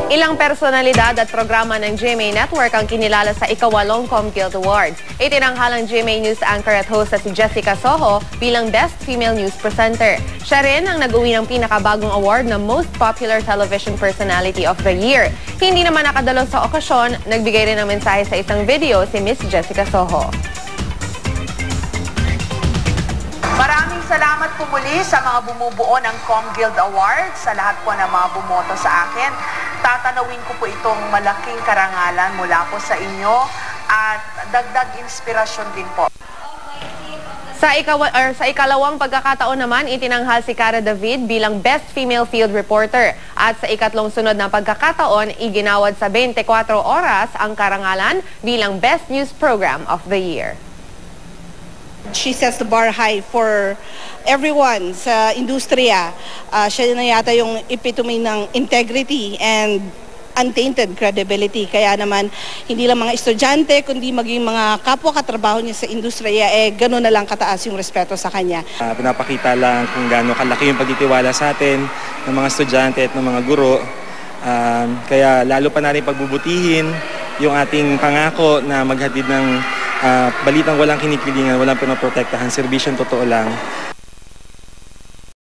Ilang personalidad at programa ng GMA Network ang kinilala sa ika-8 ComGuild Awards. Itinanghal ang GMA News anchor at host na si Jessica Soho bilang Best Female News Presenter. Siya rin ang nag-uwi ng pinakabagong award na Most Popular Television Personality of the Year. Hindi naman nakadalo sa okasyon, nagbigay rin ng mensahe sa isang video si Miss Jessica Soho. Maraming salamat po muli sa mga bumubuo ng ComGuild Awards, sa lahat po ng mga bumoto sa akin. Tatanawin ko po itong malaking karangalan mula po sa inyo at dagdag inspirasyon din po. Sa ikalawang pagkakataon naman, itinanghal si Cara David bilang Best Female Field Reporter. At sa ikatlong sunod na pagkakataon, iginawad sa 24 oras ang karangalan bilang Best News Program of the Year. She sets the bar high for everyone sa industriya. Siya na yata yung epitome ng integrity and untainted credibility. Kaya naman, hindi lang mga estudyante, kundi maging mga kapwa katrabaho niya sa industriya, gano'n na lang kataas yung respeto sa kanya. Pinapakita lang kung gaano kalaki yung pagtitiwala sa atin ng mga estudyante at ng mga guro. Kaya lalo pa natin pagbubutihin yung ating pangako na maghatid ng balitang walang kinikilingan, walang pinoprotektahan, serbisyong totoo lang.